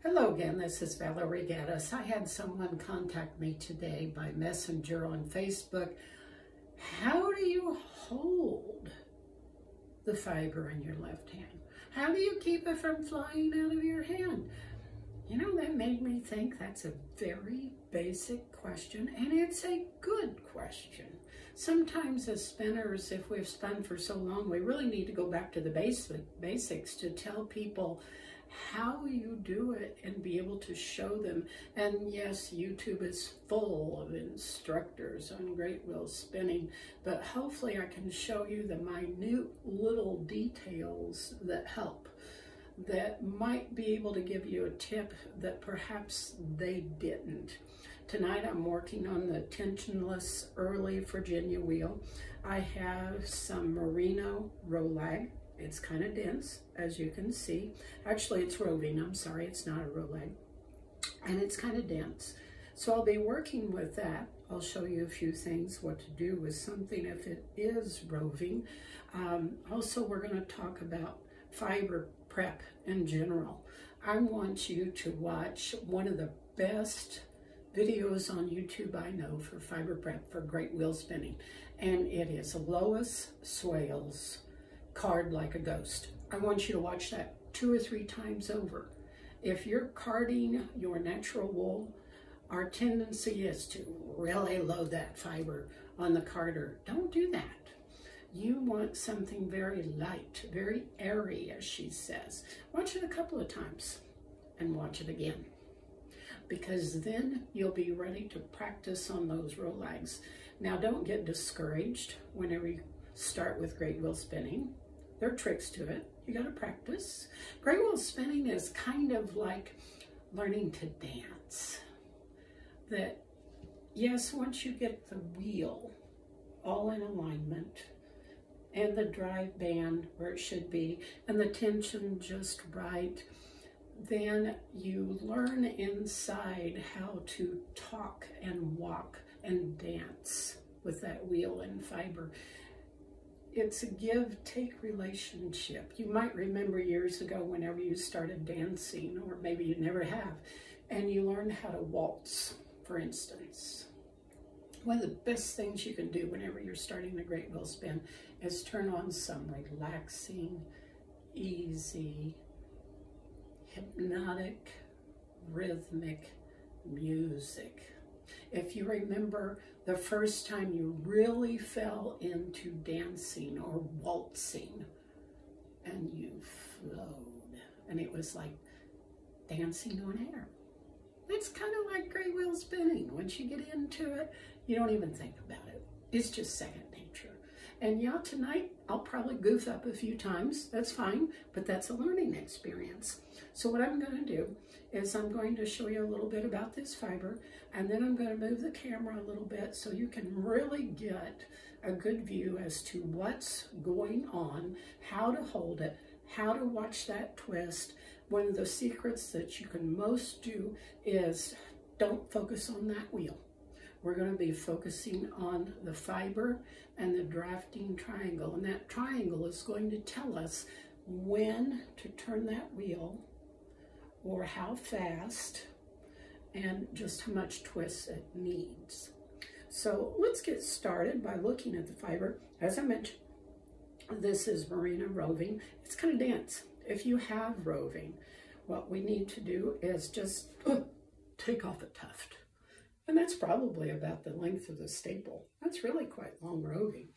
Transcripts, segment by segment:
Hello again, this is Valerie Gaddis. I had someone contact me today by Messenger on Facebook. How do you hold the fiber in your left hand? How do you keep it from flying out of your hand? You know, that made me think that's a very basic question, and it's a good question. Sometimes as spinners, if we've spun for so long, we really need to go back to the basics to tell people how you do it and be able to show them. And yes, YouTube is full of instructors on great wheel spinning, but hopefully I can show you the minute little details that help, that might be able to give you a tip that perhaps they didn't. Tonight I'm working on the tensionless early Virginia wheel. I have some merino Rolag. It's kind of dense, as you can see. Actually, it's roving. I'm sorry, it's not a Rolag. And it's kind of dense. So I'll be working with that. I'll show you a few things, what to do with something if it is roving. Also, we're going to talk about fiber prep in general. I want you to watch one of the best videos on YouTube I know for fiber prep for great wheel spinning. And it is Lois Swales' Card Like a Ghost. I want you to watch that 2 or 3 times over. If you're carding your natural wool, our tendency is to really load that fiber on the carder. Don't do that. You want something very light, very airy, as she says. Watch it a couple of times and watch it again, because then you'll be ready to practice on those Rolags. Now, don't get discouraged whenever you start with great wheel spinning. There are tricks to it. You got to practice. Great wheel spinning is kind of like learning to dance. That, yes, once you get the wheel all in alignment and the drive band where it should be and the tension just right, then you learn inside how to talk and walk and dance with that wheel and fiber. It's a give-take relationship. You might remember years ago whenever you started dancing, or maybe you never have, and you learned how to waltz, for instance. One of the best things you can do whenever you're starting a great wheel spin is turn on some relaxing, easy, hypnotic, rhythmic music. If you remember the first time you really fell into dancing or waltzing and you flowed, and it was like dancing on air. It's kind of like great wheel spinning. Once you get into it, you don't even think about it. It's just second nature. And yeah, tonight I'll probably goof up a few times. That's fine, but that's a learning experience. So what I'm going to do is I'm going to show you a little bit about this fiber, and then I'm going to move the camera a little bit so you can really get a good view as to what's going on, how to hold it, how to watch that twist. One of the secrets that you can most do is don't focus on that wheel. We're going to be focusing on the fiber and the drafting triangle. And that triangle is going to tell us when to turn that wheel, or how fast, and just how much twist it needs. So let's get started by looking at the fiber. As I mentioned, this is merino roving. It's kind of dense. If you have roving, what we need to do is just take off a tuft. And that's probably about the length of the staple. That's really quite long roving,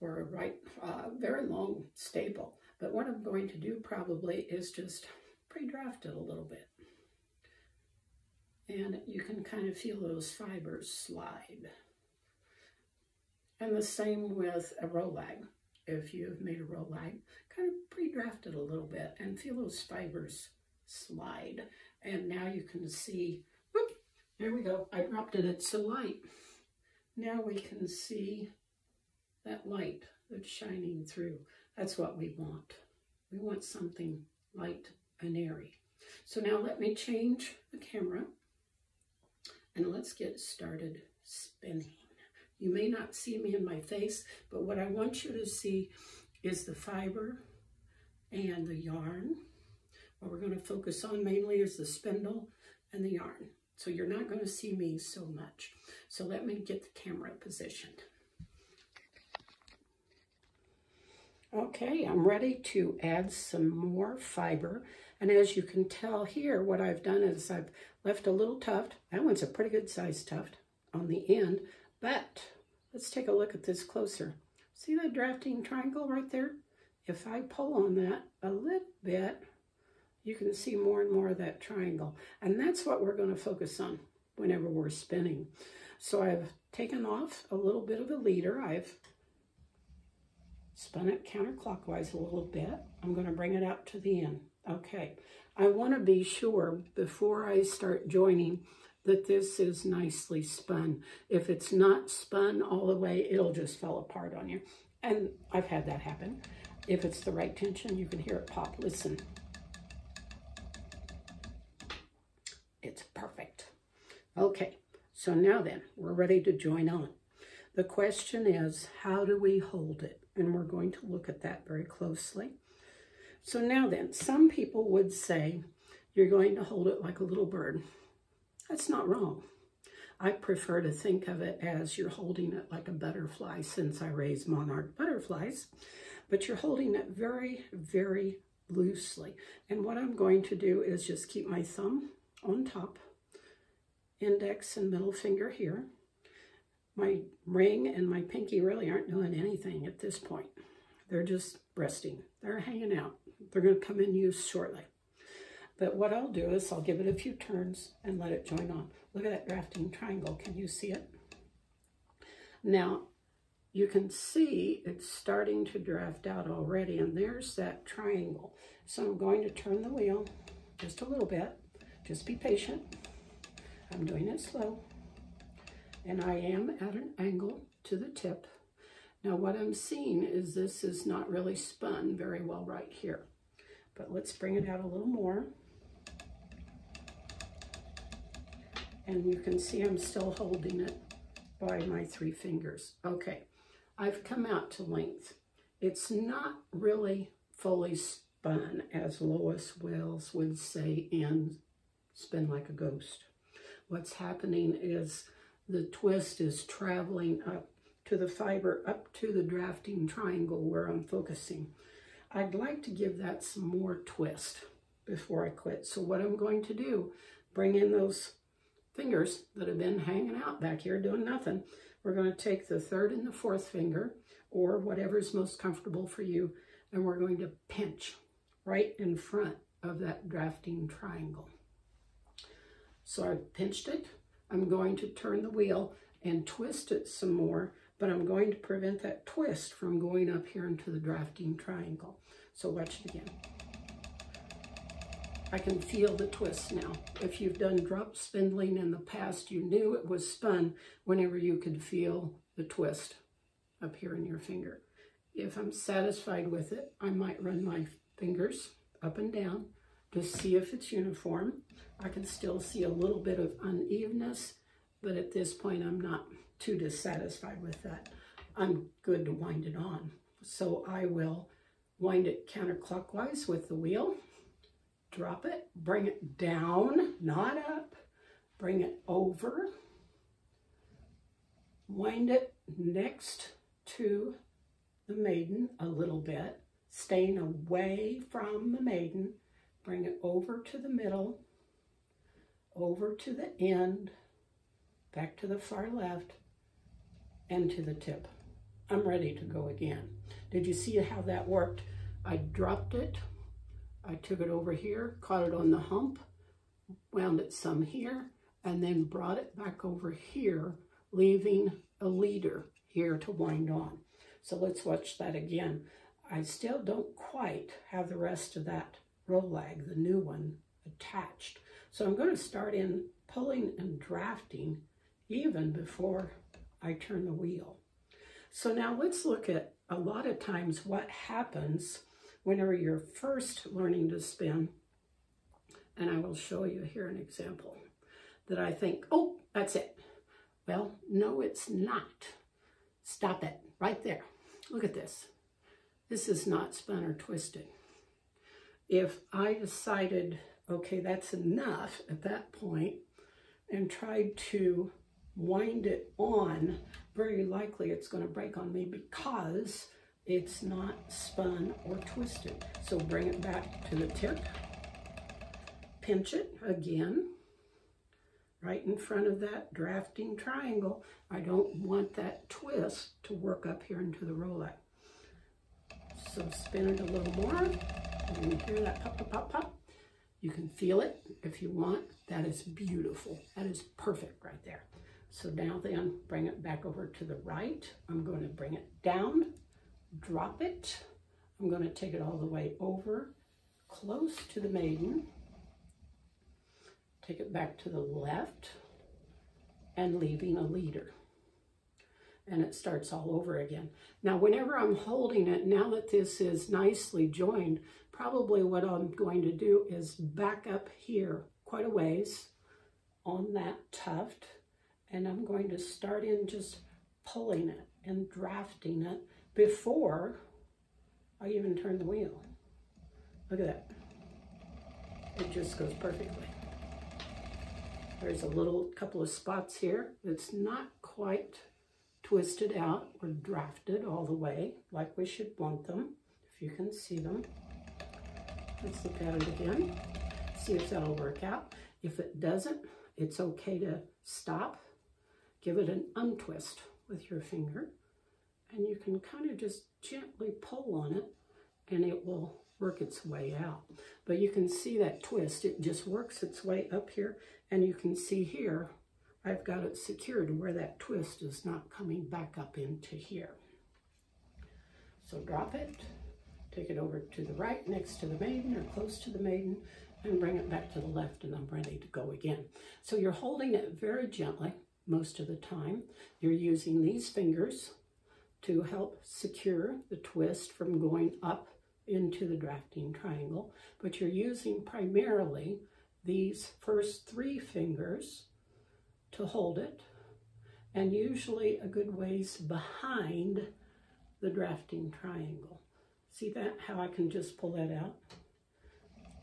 or a very long staple. But what I'm going to do probably is just pre-draft it a little bit. And you can kind of feel those fibers slide. And the same with a Rolag. If you've made a Rolag, kind of pre-draft it a little bit and feel those fibers slide. And now you can see, whoop, there we go. I dropped it, it's so light. Now we can see that light that's shining through. That's what we want. We want something light and airy. So now let me change the camera and let's get started spinning. You may not see me in my face, but what I want you to see is the fiber and the yarn. What we're going to focus on mainly is the spindle and the yarn. So you're not going to see me so much. So let me get the camera positioned. Okay, I'm ready to add some more fiber. And as you can tell here, what I've done is I've left a little tuft. That one's a pretty good sized tuft on the end. But let's take a look at this closer. See that drafting triangle right there? If I pull on that a little bit, you can see more and more of that triangle. And that's what we're going to focus on whenever we're spinning. So I've taken off a little bit of a leader. I've spun it counterclockwise a little bit. I'm going to bring it out to the end. Okay, I want to be sure before I start joining that this is nicely spun. If it's not spun all the way, it'll just fall apart on you. And I've had that happen. If it's the right tension, you can hear it pop. Listen. It's perfect. Okay, so now then, we're ready to join on. The question is, how do we hold it? And we're going to look at that very closely. So now then, some people would say you're going to hold it like a little bird. That's not wrong. I prefer to think of it as you're holding it like a butterfly, since I raise monarch butterflies, but you're holding it very, very loosely. And what I'm going to do is just keep my thumb on top, index and middle finger here. My ring and my pinky really aren't doing anything at this point. They're just resting. They're hanging out. They're going to come in use shortly. But what I'll do is I'll give it a few turns and let it join on. Look at that drafting triangle. Can you see it? Now, you can see it's starting to draft out already, and there's that triangle. So I'm going to turn the wheel just a little bit. Just be patient. I'm doing it slow. And I am at an angle to the tip. Now what I'm seeing is this is not really spun very well right here. But let's bring it out a little more. And you can see I'm still holding it by my 3 fingers. Okay, I've come out to length. It's not really fully spun, as Lois Wells would say in Spin Like a Ghost. What's happening is the twist is traveling up to the fiber, up to the drafting triangle where I'm focusing. I'd like to give that some more twist before I quit. So what I'm going to do, bring in those fingers that have been hanging out back here doing nothing. We're going to take the 3rd and the 4th finger, or whatever's most comfortable for you, and we're going to pinch right in front of that drafting triangle. So I've pinched it. I'm going to turn the wheel and twist it some more, but I'm going to prevent that twist from going up here into the drafting triangle. So watch it again. I can feel the twist now. If you've done drop spindling in the past, you knew it was spun whenever you could feel the twist up here in your finger. If I'm satisfied with it, I might run my fingers up and down to see if it's uniform. I can still see a little bit of unevenness, but at this point I'm not too dissatisfied with that. I'm good to wind it on. So I will wind it counterclockwise with the wheel, drop it, bring it down, not up, bring it over, wind it next to the maiden a little bit, staying away from the maiden, bring it over to the middle, over to the end, back to the far left, and to the tip. I'm ready to go again. Did you see how that worked? I dropped it, I took it over here, caught it on the hump, wound it some here, and then brought it back over here, leaving a leader here to wind on. So let's watch that again. I still don't quite have the rest of that rolag, the new one, attached. So I'm going to start in pulling and drafting even before I turn the wheel. So now let's look at a lot of times what happens whenever you're first learning to spin. And I will show you here an example that I think, oh, that's it. Well, no, it's not. Stop it right there. Look at this. This is not spun or twisted. if I decided, okay, that's enough at that point, and tried to wind it on, very likely it's going to break on me because it's not spun or twisted. So bring it back to the tip, pinch it again, right in front of that drafting triangle. I don't want that twist to work up here into the roulette. So spin it a little more. You can hear that pop, pop, pop, pop. You can feel it if you want. That is beautiful. That is perfect right there. So now then, bring it back over to the right. I'm going to bring it down, drop it. I'm going to take it all the way over, close to the maiden. Take it back to the left and leaving a leader. And it starts all over again. Now, whenever I'm holding it, now that this is nicely joined, probably what I'm going to do is back up here quite a ways on that tuft, and I'm going to start in just pulling it and drafting it before I even turn the wheel. Look at that. It just goes perfectly. There's a little couple of spots here that's not quite twisted out or drafted all the way like we should want them, if you can see them. Let's look at it again, see if that'll work out. If it doesn't, it's okay to stop, give it an untwist with your finger, and you can kind of just gently pull on it and it will work its way out. But you can see that twist, it just works its way up here, and you can see here I've got it secured where that twist is not coming back up into here. So drop it, take it over to the right next to the maiden or close to the maiden, and bring it back to the left, and I'm ready to go again. So you're holding it very gently most of the time. You're using these fingers to help secure the twist from going up into the drafting triangle, but you're using primarily these first 3 fingers to hold it, and usually a good ways behind the drafting triangle. See that, how I can just pull that out?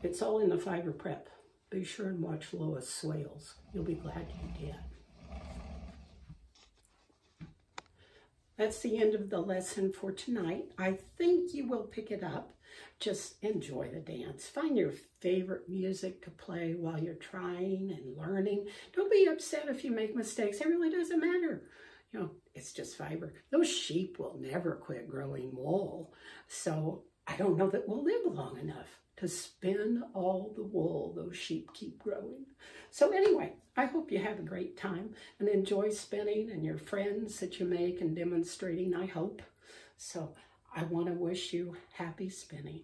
It's all in the fiber prep. Be sure and watch Lois Swales. You'll be glad you did. That's the end of the lesson for tonight. I think you will pick it up. Just enjoy the dance. Find your favorite music to play while you're trying and learning. Don't be upset if you make mistakes. It really doesn't matter. You know, it's just fiber. Those sheep will never quit growing wool. So I don't know that we'll live long enough to spin all the wool those sheep keep growing. So anyway, I hope you have a great time and enjoy spinning, and your friends that you make and demonstrating, I hope. So I want to wish you happy spinning.